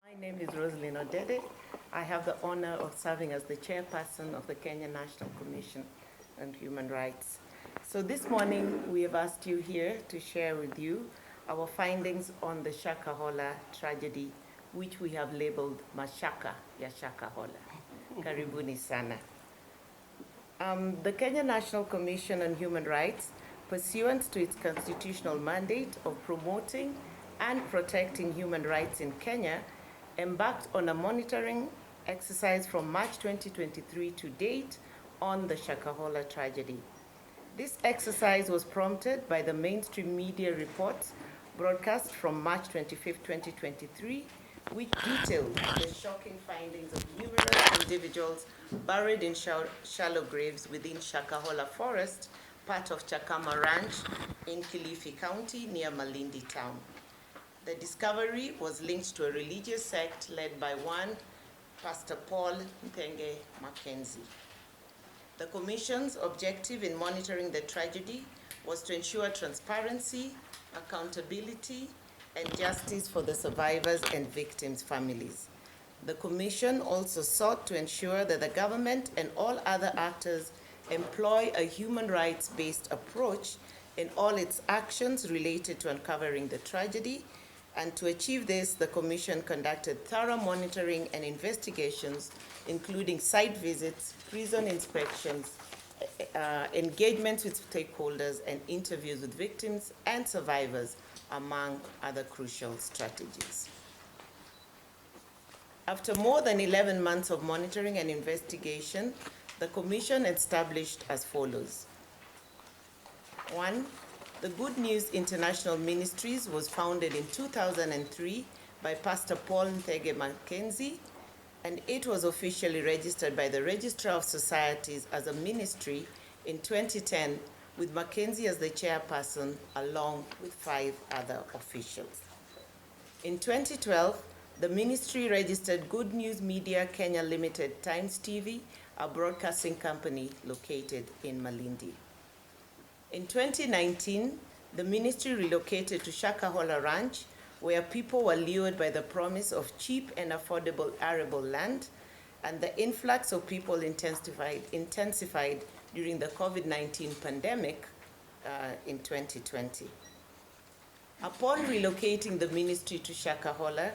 My name is Rosalyn Odede. I have the honor of serving as the chairperson of the Kenya National Commission on Human Rights. So this morning, we have asked you here to share with you our findings on the Shakahola tragedy, which we have labeled Mashaka ya Shakahola. Karibuni sana. The Kenya National Commission on Human Rights, pursuant to its constitutional mandate of promoting and protecting human rights in Kenya, embarked on a monitoring exercise from March 2023 to date on the Shakahola tragedy. This exercise was prompted by the mainstream media reports broadcast from March 25, 2023, which detailed the shocking findings of numerous individuals buried in shallow graves within Shakahola Forest, part of Chakama Ranch in Kilifi County near Malindi town. The discovery was linked to a religious sect led by one Pastor Paul Ntenge Mackenzie. The Commission's objective in monitoring the tragedy was to ensure transparency, accountability, and justice for the survivors and victims' families. The Commission also sought to ensure that the government and all other actors employ a human rights-based approach in all its actions related to uncovering the tragedy. And to achieve this, the Commission conducted thorough monitoring and investigations, including site visits, prison inspections, engagements with stakeholders, and interviews with victims and survivors, among other crucial strategies. After more than 11 months of monitoring and investigation, the Commission established as follows. 1. The Good News International Ministries was founded in 2003 by Pastor Paul Ntege Mackenzie, and it was officially registered by the Registrar of Societies as a ministry in 2010, with Mackenzie as the chairperson, along with 5 other officials. In 2012, the ministry registered Good News Media Kenya Limited Times TV, a broadcasting company located in Malindi. In 2019, the ministry relocated to Shakahola Ranch, where people were lured by the promise of cheap and affordable arable land, and the influx of people intensified during the COVID-19 pandemic in 2020. Upon relocating the ministry to Shakahola,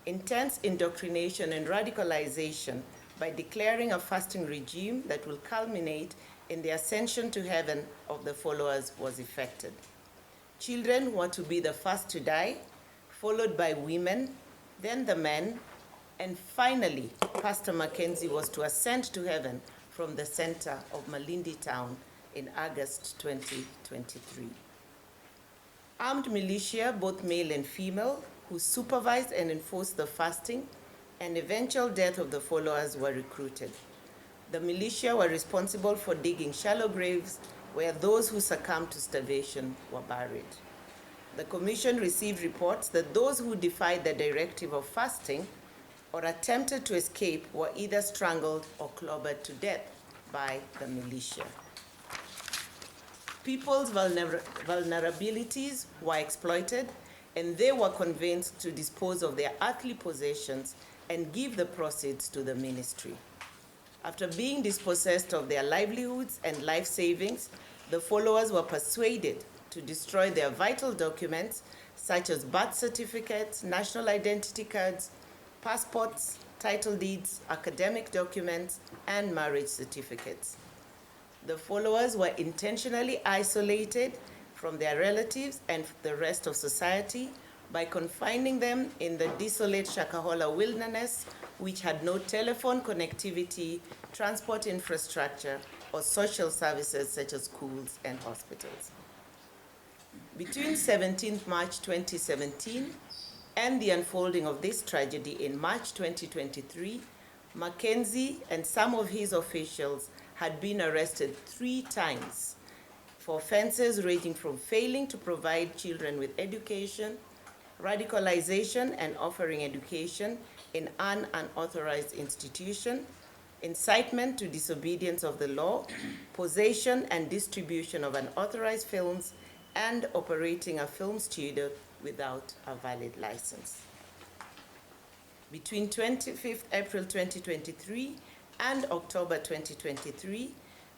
intense indoctrination and radicalization by declaring a fasting regime that will culminate in the ascension to heaven of the followers was effected. Children were to be the first to die, followed by women, then the men, and finally, Pastor Mackenzie was to ascend to heaven from the center of Malindi town in August 2023. Armed militia, both male and female, who supervised and enforced the fasting and eventual death of the followers were recruited. The militia were responsible for digging shallow graves where those who succumbed to starvation were buried. The Commission received reports that those who defied the directive of fasting or attempted to escape were either strangled or clobbered to death by the militia. People's vulnerabilities were exploited, and they were convinced to dispose of their earthly possessions and give the proceeds to the ministry. After being dispossessed of their livelihoods and life savings, the followers were persuaded to destroy their vital documents, such as birth certificates, national identity cards, passports, title deeds, academic documents, and marriage certificates. The followers were intentionally isolated from their relatives and the rest of society by confining them in the desolate Shakahola wilderness, which had no telephone connectivity, transport infrastructure, or social services such as schools and hospitals. Between 17th March 2017 and the unfolding of this tragedy in March 2023, Mackenzie and some of his officials had been arrested 3 times for offenses ranging from failing to provide children with education, radicalization and offering education in an unauthorized institution, incitement to disobedience of the law, possession and distribution of unauthorized films, and operating a film studio without a valid license. Between 25th April 2023 and October 2023,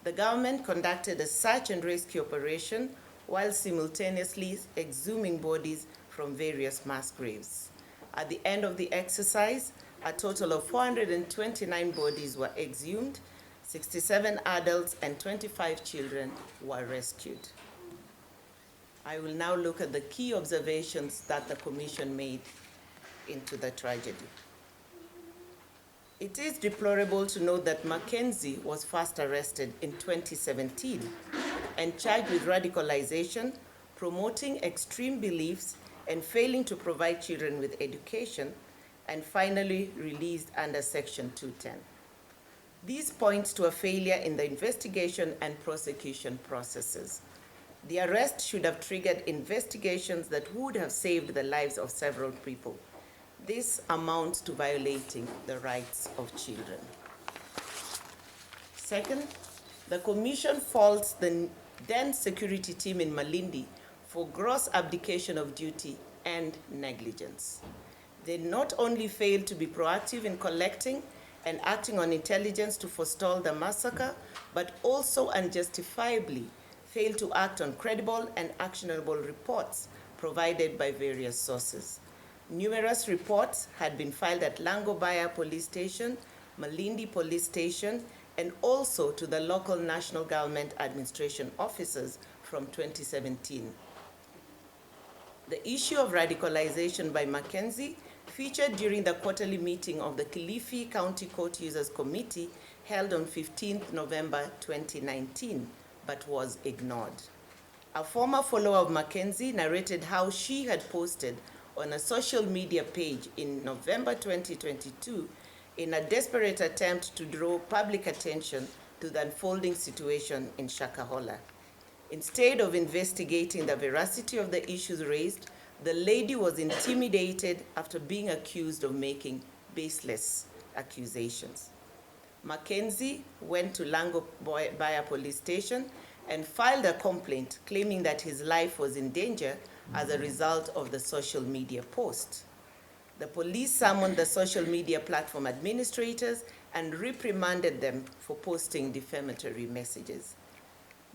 the government conducted a search and rescue operation while simultaneously exhuming bodies from various mass graves. At the end of the exercise, a total of 429 bodies were exhumed, 67 adults and 25 children were rescued. I will now look at the key observations that the Commission made into the tragedy. It is deplorable to note that Mackenzie was first arrested in 2017 and charged with radicalization, promoting extreme beliefs, and failing to provide children with education, and finally released under Section 210. This points to a failure in the investigation and prosecution processes. The arrest should have triggered investigations that would have saved the lives of several people. This amounts to violating the rights of children. Second, the Commission faults the then security team in Malindi for gross abdication of duty and negligence. They not only failed to be proactive in collecting and acting on intelligence to forestall the massacre, but also unjustifiably failed to act on credible and actionable reports provided by various sources. Numerous reports had been filed at Langobaya Police Station, Malindi Police Station, and also to the local national government administration officers from 2017. The issue of radicalization by Mackenzie featured during the quarterly meeting of the Kilifi County Court Users Committee held on 15th November 2019, but was ignored. A former follower of Mackenzie narrated how she had posted on a social media page in November 2022 in a desperate attempt to draw public attention to the unfolding situation in Shakahola. Instead of investigating the veracity of the issues raised, the lady was intimidated after being accused of making baseless accusations. Mackenzie went to Langobaya Police Station and filed a complaint claiming that his life was in danger as a result of the social media post. The police summoned the social media platform administrators and reprimanded them for posting defamatory messages.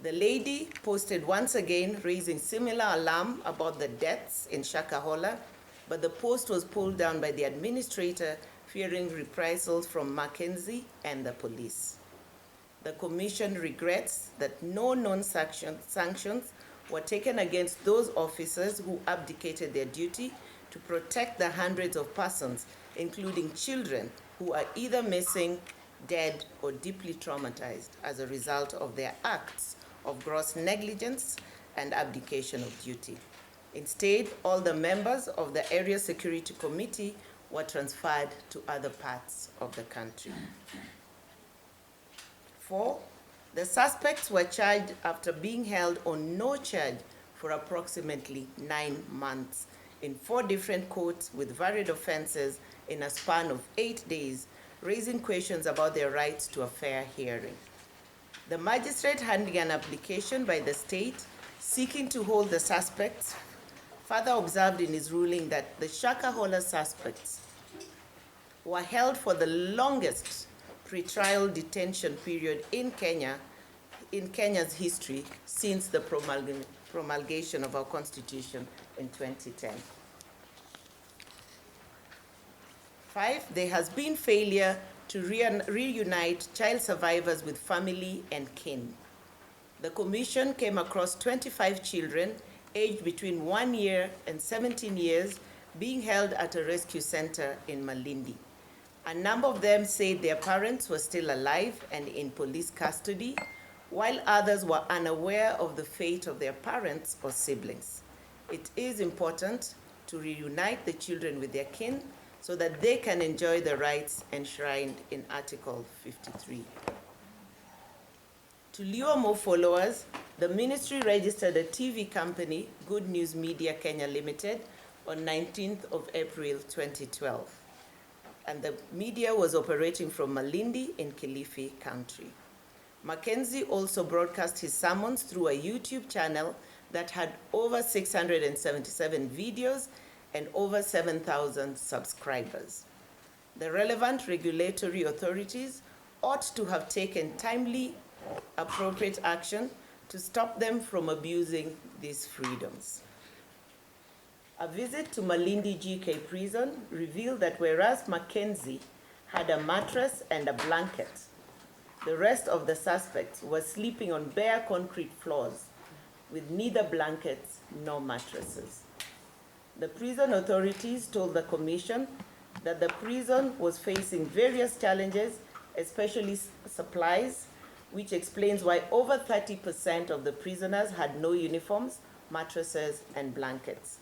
The lady posted once again, raising similar alarm about the deaths in Shakahola, but the post was pulled down by the administrator, fearing reprisals from Mackenzie and the police. The Commission regrets that no known sanctions were taken against those officers who abdicated their duty to protect the hundreds of persons, including children, who are either missing, dead, or deeply traumatized as a result of their acts of gross negligence and abdication of duty. Instead, all the members of the Area Security Committee were transferred to other parts of the country. 4, the suspects were charged after being held on no charge for approximately 9 months in 4 different courts with varied offenses in a span of 8 days, raising questions about their rights to a fair hearing. The magistrate handling an application by the state seeking to hold the suspects further observed in his ruling that the Shakahola suspects were held for the longest pre-trial detention period in Kenya's history since the promulgation of our constitution in 2010. 5, there has been failure to reunite child survivors with family and kin. The Commission came across 25 children aged between 1 year and 17 years being held at a rescue center in Malindi. A number of them said their parents were still alive and in police custody, while others were unaware of the fate of their parents or siblings. It is important to reunite the children with their kin so that they can enjoy the rights enshrined in Article 53. To lure more followers, the ministry registered a TV company, Good News Media Kenya Limited, on 19th of April 2012. And the media was operating from Malindi in Kilifi County. Mackenzie also broadcast his sermons through a YouTube channel that had over 677 videos and over 7,000 subscribers. The relevant regulatory authorities ought to have taken timely, appropriate action to stop them from abusing these freedoms. A visit to Malindi GK prison revealed that whereas Mackenzie had a mattress and a blanket, the rest of the suspects were sleeping on bare concrete floors with neither blankets nor mattresses. The prison authorities told the commission that the prison was facing various challenges, especially supplies, which explains why over 30% of the prisoners had no uniforms, mattresses, and blankets.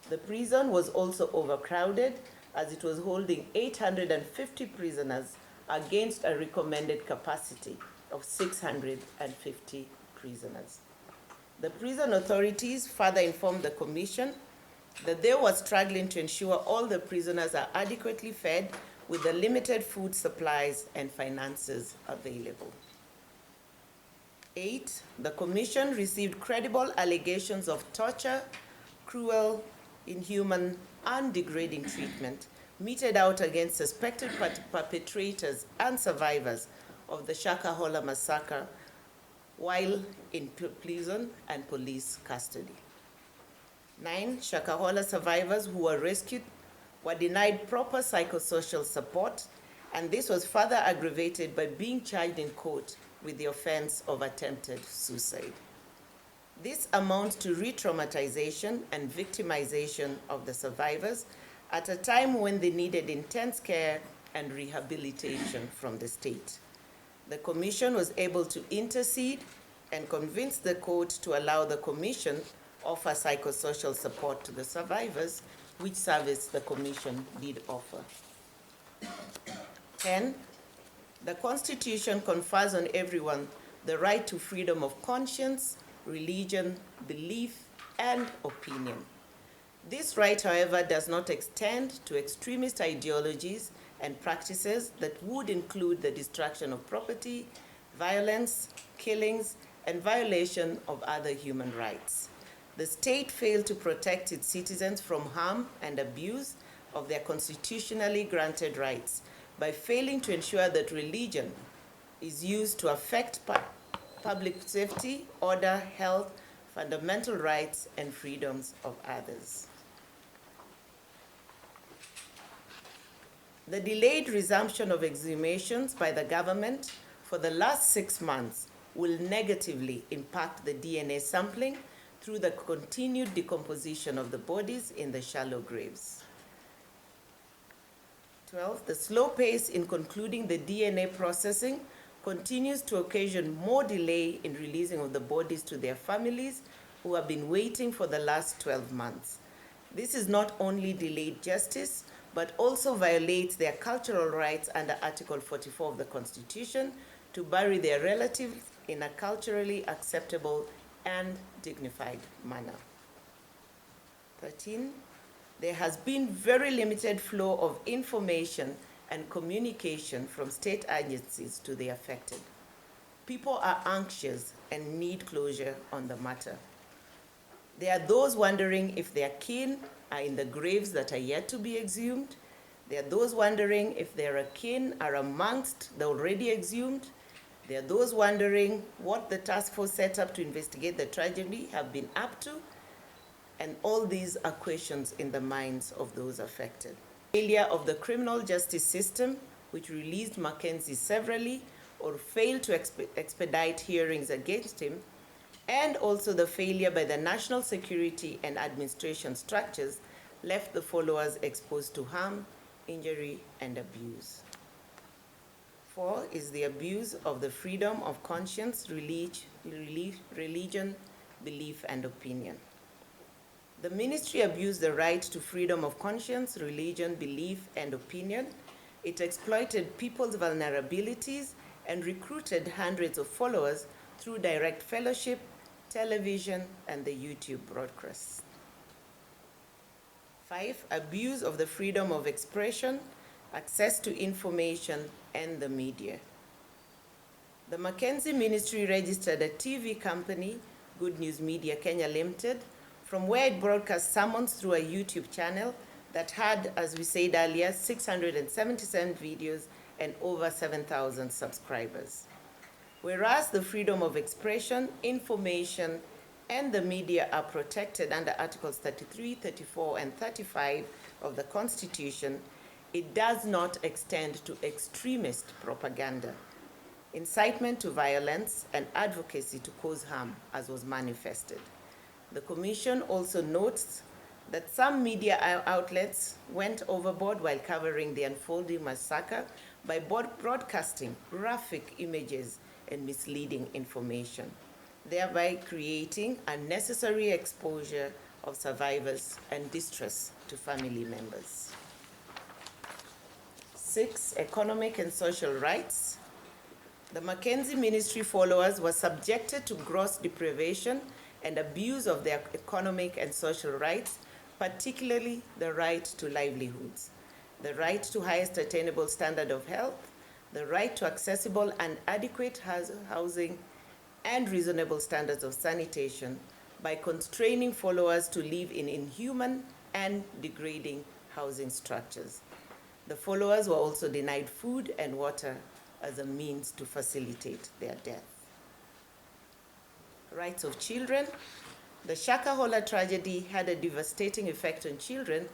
The prison was also overcrowded as it was holding 850 prisoners against a recommended capacity of 650 prisoners. The prison authorities further informed the commission that they were struggling to ensure all the prisoners are adequately fed with the limited food supplies and finances available. 8, the commission received credible allegations of torture, cruel, inhuman, and degrading treatment meted out against suspected perpetrators and survivors of the Shakahola massacre while in prison and police custody. 9, Shakahola survivors who were rescued were denied proper psychosocial support, and this was further aggravated by being charged in court with the offense of attempted suicide. This amounts to re-traumatization and victimization of the survivors at a time when they needed intense care and rehabilitation from the state. The commission was able to intercede and convince the court to allow the commission offer psychosocial support to the survivors, which service the commission did offer. 10, the Constitution confers on everyone the right to freedom of conscience, religion, belief, and opinion. This right, however, does not extend to extremist ideologies and practices that would include the destruction of property, violence, killings, and violation of other human rights. The state failed to protect its citizens from harm and abuse of their constitutionally granted rights by failing to ensure that religion is used to affect public safety, order, health, fundamental rights, and freedoms of others. The delayed resumption of exhumations by the government for the last 6 months will negatively impact the DNA sampling through the continued decomposition of the bodies in the shallow graves. 12, the slow pace in concluding the DNA processing continues to occasion more delay in releasing of the bodies to their families who have been waiting for the last 12 months. This is not only delayed justice, but also violates their cultural rights under Article 44 of the Constitution to bury their relatives in a culturally acceptable and dignified manner. 13, there has been very limited flow of information and communication from state agencies to the affected. People are anxious and need closure on the matter. There are those wondering if their kin are in the graves that are yet to be exhumed. There are those wondering if their kin are amongst the already exhumed. There are those wondering what the task force set up to investigate the tragedy have been up to. And all these are questions in the minds of those affected. Failure of the criminal justice system, which released Mackenzie severally or failed to expedite hearings against him, and also the failure by the national security and administration structures left the followers exposed to harm, injury, and abuse. 4 is the abuse of the freedom of conscience, religion, belief, and opinion. The ministry abused the right to freedom of conscience, religion, belief, and opinion. It exploited people's vulnerabilities and recruited hundreds of followers through direct fellowship, television, and the YouTube broadcasts. 5, abuse of the freedom of expression, access to information, and the media. The Mackenzie Ministry registered a TV company, Good News Media Kenya Limited, from where it broadcasts sermons through a YouTube channel that had, as we said earlier, 677 videos and over 7,000 subscribers. Whereas the freedom of expression, information, and the media are protected under Articles 33, 34, and 35 of the Constitution, it does not extend to extremist propaganda, incitement to violence, and advocacy to cause harm, as was manifested. The Commission also notes that some media outlets went overboard while covering the unfolding massacre by broadcasting graphic images and misleading information, thereby creating unnecessary exposure of survivors and distress to family members. 6, economic and social rights. The Mackenzie Ministry followers were subjected to gross deprivation and abuse of their economic and social rights, particularly the right to livelihoods, the right to highest attainable standard of health, the right to accessible and adequate housing, and reasonable standards of sanitation by constraining followers to live in inhuman and degrading housing structures. The followers were also denied food and water as a means to facilitate their death. Rights of children. The Shakahola tragedy had a devastating effect on children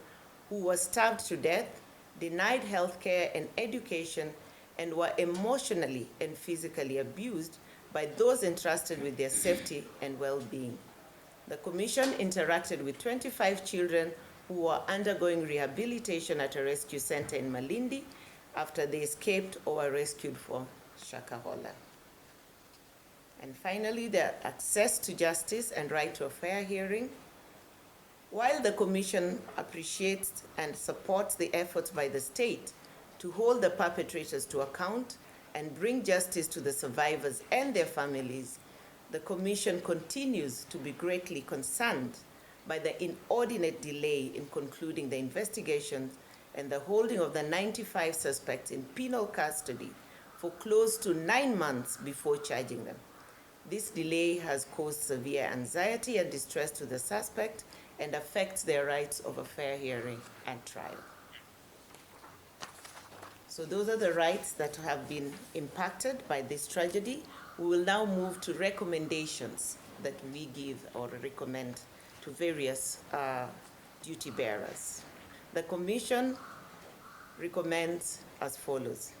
who were starved to death, denied health care and education, and were emotionally and physically abused by those entrusted with their safety and well-being. The Commission interacted with 25 children who were undergoing rehabilitation at a rescue center in Malindi after they escaped or were rescued from Shakahola. And finally, the access to justice and right to a fair hearing. While the Commission appreciates and supports the efforts by the state to hold the perpetrators to account and bring justice to the survivors and their families, the Commission continues to be greatly concerned by the inordinate delay in concluding the investigations and the holding of the 95 suspects in penal custody for close to 9 months before charging them. This delay has caused severe anxiety and distress to the suspect and affects their rights of a fair hearing and trial. So those are the rights that have been impacted by this tragedy. We will now move to recommendations that we give or recommend to various duty bearers. The Commission recommends as follows.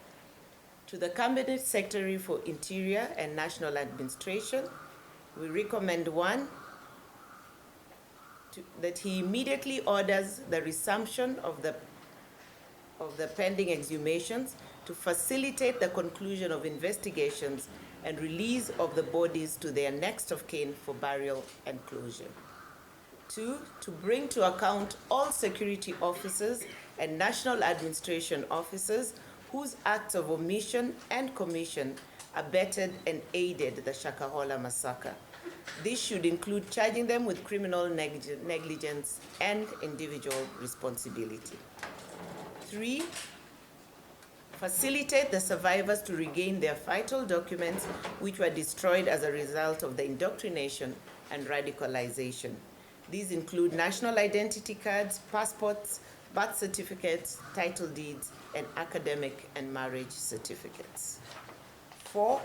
To the Cabinet Secretary for Interior and National Administration, we recommend 1, that he immediately orders the resumption of the pending exhumations to facilitate the conclusion of investigations and release of the bodies to their next of kin for burial and closure. 2, to bring to account all security officers and national administration officers whose acts of omission and commission abetted and aided the Shakahola massacre. This should include charging them with criminal negligence and individual responsibility. 3, facilitate the survivors to regain their vital documents which were destroyed as a result of the indoctrination and radicalization. These include national identity cards, passports, birth certificates, title deeds, and academic and marriage certificates. 4,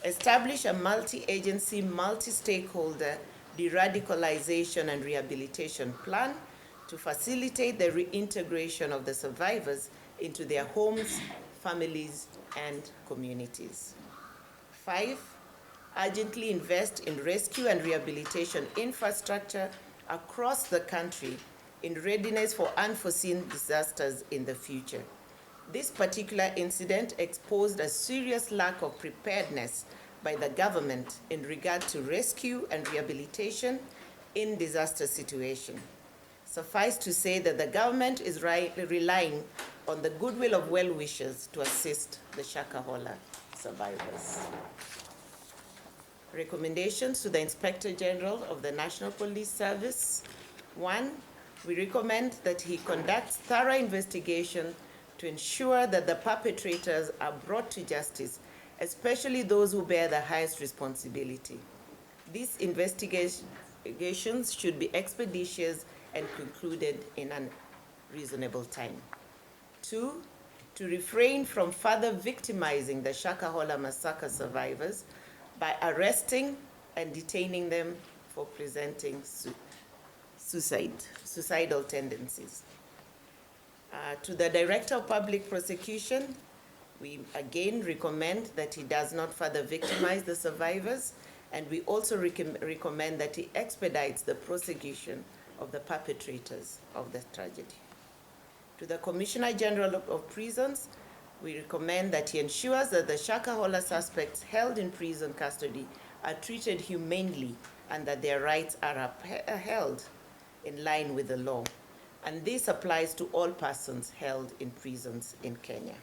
establish a multi-agency, multi-stakeholder de-radicalization and rehabilitation plan to facilitate the reintegration of the survivors into their homes, families, and communities. 5, urgently invest in rescue and rehabilitation infrastructure across the country in readiness for unforeseen disasters in the future. This particular incident exposed a serious lack of preparedness by the government in regard to rescue and rehabilitation in disaster situations. Suffice to say that the government is relying on the goodwill of well-wishers to assist the Shakahola survivors. Recommendations to the Inspector General of the National Police Service. 1, we recommend that he conducts thorough investigation to ensure that the perpetrators are brought to justice, especially those who bear the highest responsibility. These investigations should be expeditious and concluded in an reasonable time. 2, to refrain from further victimizing the Shakahola massacre survivors by arresting and detaining them for presenting suicidal tendencies. To the Director of Public Prosecution, we again recommend that he does not further victimize the survivors, and we also recommend that he expedites the prosecution of the perpetrators of the tragedy. To the Commissioner General of Prisons, we recommend that he ensures that the Shakahola suspects held in prison custody are treated humanely and that their rights are upheld in line with the law. And this applies to all persons held in prisons in Kenya.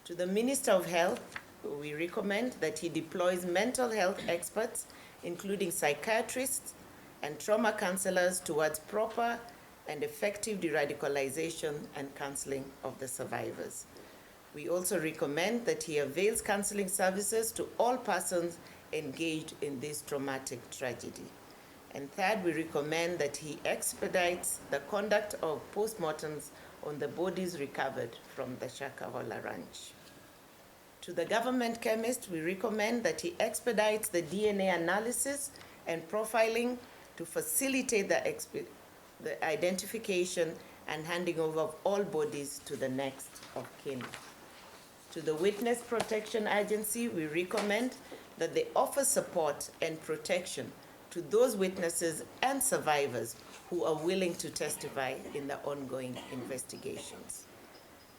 To the Minister of Health, we recommend that he deploys mental health experts, including psychiatrists and trauma counselors, towards proper and effective de-radicalization and counseling of the survivors. We also recommend that he avails counseling services to all persons engaged in this traumatic tragedy. And third, we recommend that he expedites the conduct of postmortems on the bodies recovered from the Shakahola ranch. To the government chemist, we recommend that he expedites the DNA analysis and profiling to facilitate the identification and handing over of all bodies to the next of kin. To the Witness Protection Agency, we recommend that they offer support and protection to those witnesses and survivors who are willing to testify in the ongoing investigations.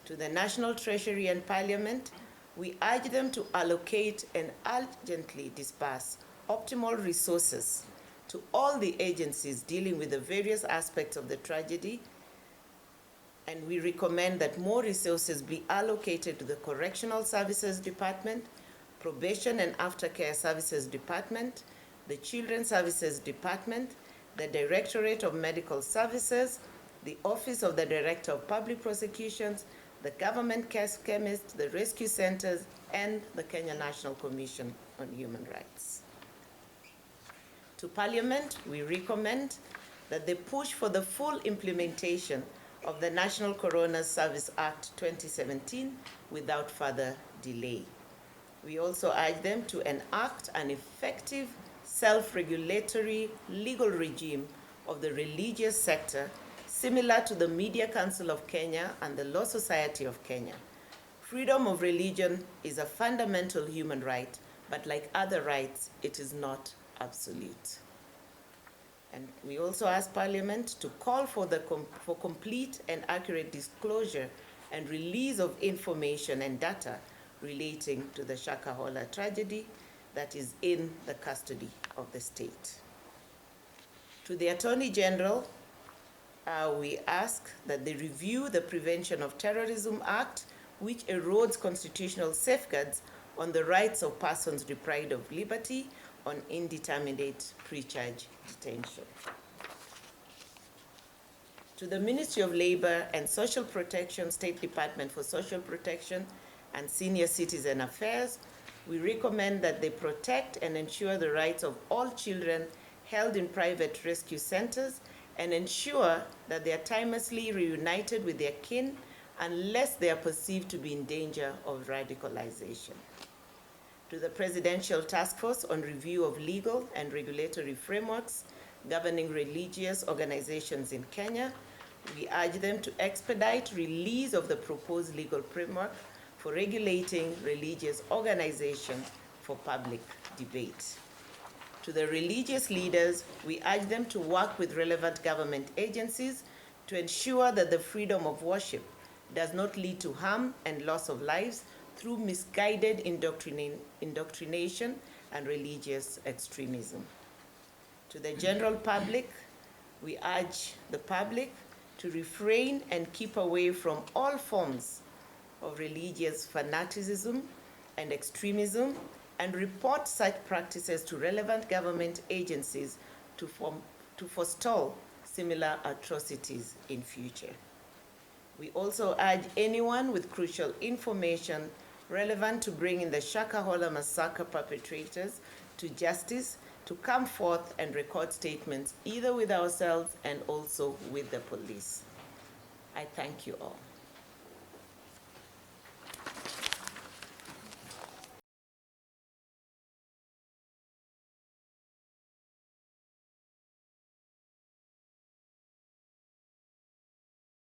To the National Treasury and Parliament, we urge them to allocate and urgently disperse optimal resources to all the agencies dealing with the various aspects of the tragedy, and we recommend that more resources be allocated to the Correctional Services Department, Probation and Aftercare Services Department, the Children's Services Department, the Directorate of Medical Services, the Office of the Director of Public Prosecutions, the Government Chemist, the Rescue Centers, and the Kenya National Commission on Human Rights. To Parliament, we recommend that they push for the full implementation of the National Coroner's Service Act 2017 without further delay. We also urge them to enact an effective self-regulatory legal regime of the religious sector similar to the Media Council of Kenya and the Law Society of Kenya. Freedom of religion is a fundamental human right, but like other rights, it is not absolute. And we also ask Parliament to call for complete and accurate disclosure and release of information and data relating to the Shakahola tragedy that is in the custody of the state. To the Attorney General, we ask that they review the Prevention of Terrorism Act, which erodes constitutional safeguards on the rights of persons deprived of liberty on indeterminate pre-charge detention. To the Ministry of Labor and Social Protection, State Department for Social Protection and Senior Citizen Affairs, we recommend that they protect and ensure the rights of all children held in private rescue centers and ensure that they are timelessly reunited with their kin unless they are perceived to be in danger of radicalization. To the Presidential Task Force on Review of Legal and Regulatory Frameworks governing religious organizations in Kenya, we urge them to expedite release of the proposed legal framework for regulating religious organizations for public debate. To the religious leaders, we urge them to work with relevant government agencies to ensure that the freedom of worship does not lead to harm and loss of lives through misguided indoctrination and religious extremism. To the general public, we urge the public to refrain and keep away from all forms of religious fanaticism and extremism and report such practices to relevant government agencies to forestall similar atrocities in future. We also urge anyone with crucial information relevant to bringing the Shakahola massacre perpetrators to justice to come forth and record statements either with ourselves and also with the police. I thank you all.